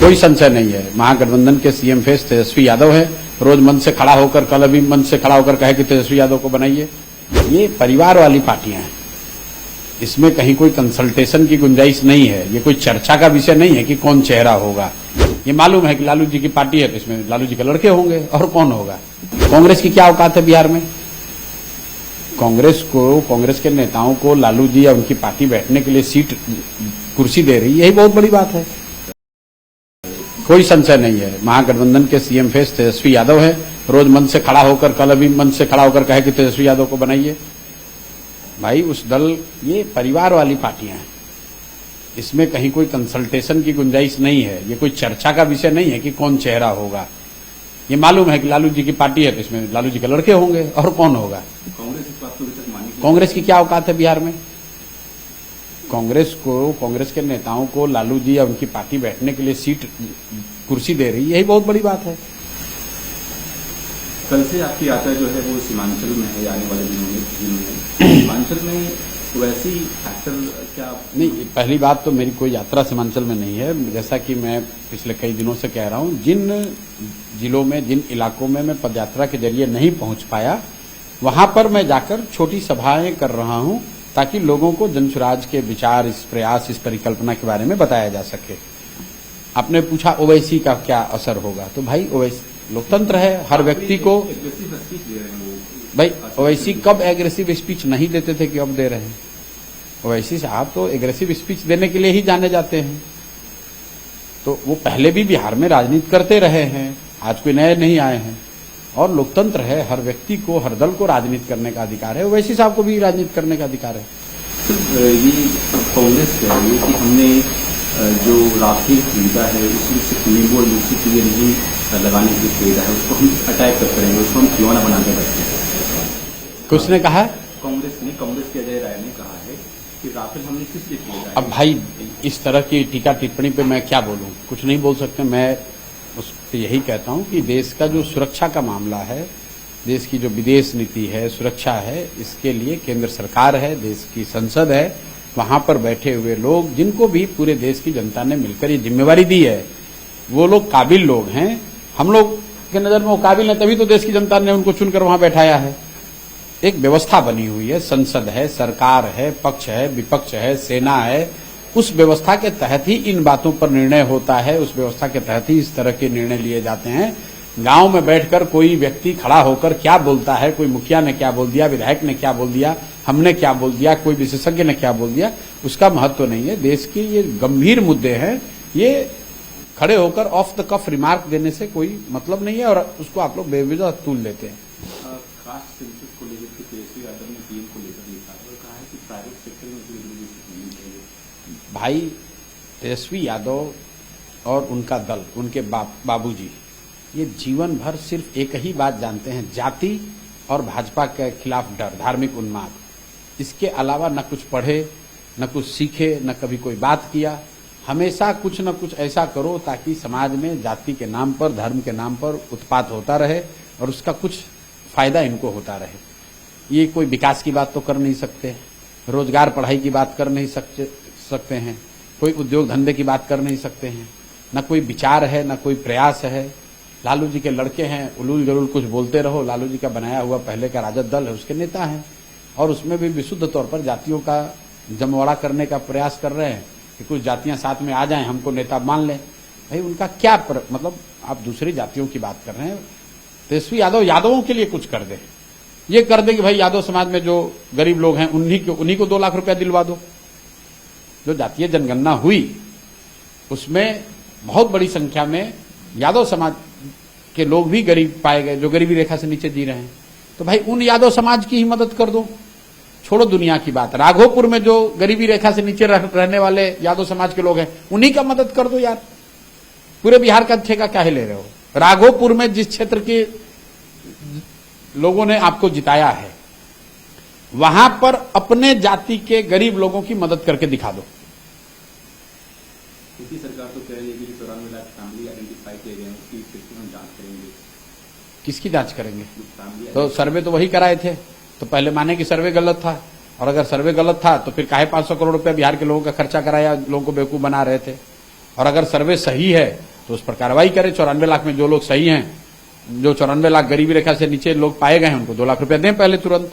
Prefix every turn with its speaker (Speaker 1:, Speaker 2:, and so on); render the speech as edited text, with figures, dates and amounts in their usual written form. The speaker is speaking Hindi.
Speaker 1: कोई संशय नहीं है, महागठबंधन के सीएम फेस तेजस्वी यादव है। रोज मन से खड़ा होकर, कल अभी मन से खड़ा होकर कहे कि तेजस्वी यादव को बनाइए। ये परिवार वाली पार्टियां हैं, इसमें कहीं कोई कंसल्टेशन की गुंजाइश नहीं है। ये कोई चर्चा का विषय नहीं है कि कौन चेहरा होगा। ये मालूम है कि लालू जी की पार्टी है तो इसमें लालू जी के लड़के होंगे, और कौन होगा। कांग्रेस की क्या औकात है बिहार में? कांग्रेस के नेताओं को लालू जी या उनकी पार्टी बैठने के लिए सीट, कुर्सी दे रही, यही बहुत बड़ी बात है। कोई संशय नहीं है, महागठबंधन के सीएम फेस तेजस्वी यादव है। रोज मन से खड़ा होकर, कल अभी मन से खड़ा होकर कहे कि तेजस्वी यादव को बनाइए। भाई उस दल, ये परिवार वाली पार्टियां हैं, इसमें कहीं कोई कंसल्टेशन की गुंजाइश नहीं है। ये कोई चर्चा का विषय नहीं है कि कौन चेहरा होगा। ये मालूम है कि लालू जी की पार्टी है तो इसमें लालू जी के लड़के होंगे, और कौन होगा। कांग्रेस की क्या औकात है बिहार में? कांग्रेस के नेताओं को लालू जी या उनकी पार्टी बैठने के लिए सीट, कुर्सी दे रही, यही बहुत बड़ी बात है।
Speaker 2: कल से आपकी यात्रा जो है वो सीमांचल में है, आने वाले दिनों में सीमांचल में वैसी फैक्टर क्या?
Speaker 1: नहीं, पहली बात तो मेरी कोई यात्रा सीमांचल में नहीं है। जैसा कि मैं पिछले कई दिनों से कह रहा हूं, जिन जिलों में, जिन इलाकों में मैं पदयात्रा के जरिए नहीं पहुंच पाया, वहां पर मैं जाकर छोटी सभाएं कर रहा हूं, ताकि लोगों को जनसुराज के विचार, इस प्रयास, इस परिकल्पना के बारे में बताया जा सके। आपने पूछा ओवैसी का क्या असर होगा, तो भाई ओवैसी लोकतंत्र है, हर व्यक्ति को। भाई ओवैसी कब एग्रेसिव स्पीच नहीं देते थे कि अब दे रहे हैं? ओवैसी साहब तो एग्रेसिव स्पीच देने के लिए ही जाने जाते हैं। तो वो पहले भी बिहार में राजनीति करते रहे हैं, आज कोई नए नहीं आए हैं। और लोकतंत्र है, हर व्यक्ति को, हर दल को राजनीति करने का अधिकार है। ओवैसी साहब को भी राजनीति करने का अधिकार है।
Speaker 2: ये कांग्रेस कह रही है कि हमने जो राफेल खरीदा है उसमें सिर्फ नींबू और मिर्ची के लिए नहीं लगाने के लिए खरीदा है, उसको हम अटैक कर करेंगे, उसको हम खिलौना बना के रखेंगे।
Speaker 1: किसने कहा?
Speaker 2: कांग्रेस के अजय राय ने कहा है कि राफेल हमने किस लिए खरीदा है।
Speaker 1: अब भाई इस तरह की टीका टिप्पणी पे मैं क्या बोलूं? कुछ नहीं बोल सकते। मैं उस पर यही कहता हूं कि देश का जो सुरक्षा का मामला है, देश की जो विदेश नीति है, सुरक्षा है, इसके लिए केंद्र सरकार है, देश की संसद है, वहां पर बैठे हुए लोग, जिनको भी पूरे देश की जनता ने मिलकर ये जिम्मेवारी दी है, वो लोग काबिल लोग हैं। हम लोग के नजर में वो काबिल हैं, तभी तो देश की जनता ने उनको चुनकर वहां बैठाया है। एक व्यवस्था बनी हुई है, संसद है, सरकार है, पक्ष है, विपक्ष है, सेना है। उस व्यवस्था के तहत ही इन बातों पर निर्णय होता है, उस व्यवस्था के तहत ही इस तरह के निर्णय लिए जाते हैं। गांव में बैठकर कोई व्यक्ति खड़ा होकर क्या बोलता है, कोई मुखिया ने क्या बोल दिया, विधायक ने क्या बोल दिया, हमने क्या बोल दिया, कोई विशेषज्ञ ने क्या बोल दिया, उसका महत्व नहीं है। देश के ये गंभीर मुद्दे हैं, ये खड़े होकर ऑफ द कफ रिमार्क देने से कोई मतलब नहीं है, और उसको आप लोग बेवजह तूल लेते हैं।
Speaker 2: कास्ट सेंसस को लेकर के तेजस्वी यादव ने पीएम को लेकर लिखा और कहा है कि प्राइवेट सेक्टर में नहीं चाहिए।
Speaker 1: भाई तेजस्वी यादव और उनका दल, उनके बाबूजी, ये जीवन भर सिर्फ एक ही बात जानते हैं, जाति और भाजपा के खिलाफ डर, धार्मिक उन्माद। इसके अलावा न कुछ पढ़े, न कुछ सीखे, न कभी कोई बात किया। हमेशा कुछ न कुछ ऐसा करो ताकि समाज में जाति के नाम पर, धर्म के नाम पर उत्पात होता रहे और उसका कुछ फायदा इनको होता रहे। ये कोई विकास की बात तो कर नहीं सकते, रोजगार पढ़ाई की बात कर नहीं सकते हैं, कोई उद्योग धंधे की बात कर नहीं सकते हैं, न कोई विचार है, न कोई प्रयास है। लालू जी के लड़के हैं, उलूल जरूल कुछ बोलते रहो। लालू जी का बनाया हुआ पहले का राजद दल है, उसके नेता हैं, और उसमें भी विशुद्ध तौर पर जातियों का जमवाड़ा करने का प्रयास कर रहे हैं कि कुछ जातियां साथ में आ जाएं, हमको नेता मान लें। भाई उनका क्या मतलब आप दूसरी जातियों की बात कर रहे हैं। तेजस्वी यादव यादवों के लिए कुछ कर दे, ये कर दे कि भाई यादव समाज में जो गरीब लोग हैं उन्हीं को 2 लाख रुपया दिलवा दो। जो जातीय जनगणना हुई उसमें बहुत बड़ी संख्या में यादव समाज के लोग भी गरीब पाए गए, जो गरीबी रेखा से नीचे जी रहे हैं। तो भाई उन यादव समाज की ही मदद कर दो। छोड़ो दुनिया की बात, राघोपुर में जो गरीबी रेखा से नीचे रहने वाले यादव समाज के लोग हैं, उन्हीं का मदद कर दो यार। पूरे बिहार का ठेका काहे ले रहे हो? राघोपुर में जिस क्षेत्र के लोगों ने आपको जिताया है, वहां पर अपने जाति के गरीब लोगों की मदद करके दिखा दो।
Speaker 2: सरकार तो कह रही है कि 94 लाख फैमिली आइडेंटिफाई किए गए हैं, उसकी हम जांच करेंगे।
Speaker 1: किसकी जांच करेंगे? तो सर्वे तो वही कराए थे, तो पहले माने कि सर्वे गलत था, और अगर सर्वे गलत था तो फिर काहे 500 करोड़ रुपया बिहार के लोगों का खर्चा कराया, लोगों को बेवकूफ बना रहे थे। और अगर सर्वे सही है तो उस पर कार्रवाई करे। 94 लाख में जो लोग सही हैं, जो 94 लाख गरीबी रेखा से नीचे लोग पाए गए हैं, उनको 2 लाख रुपया दें पहले तुरंत।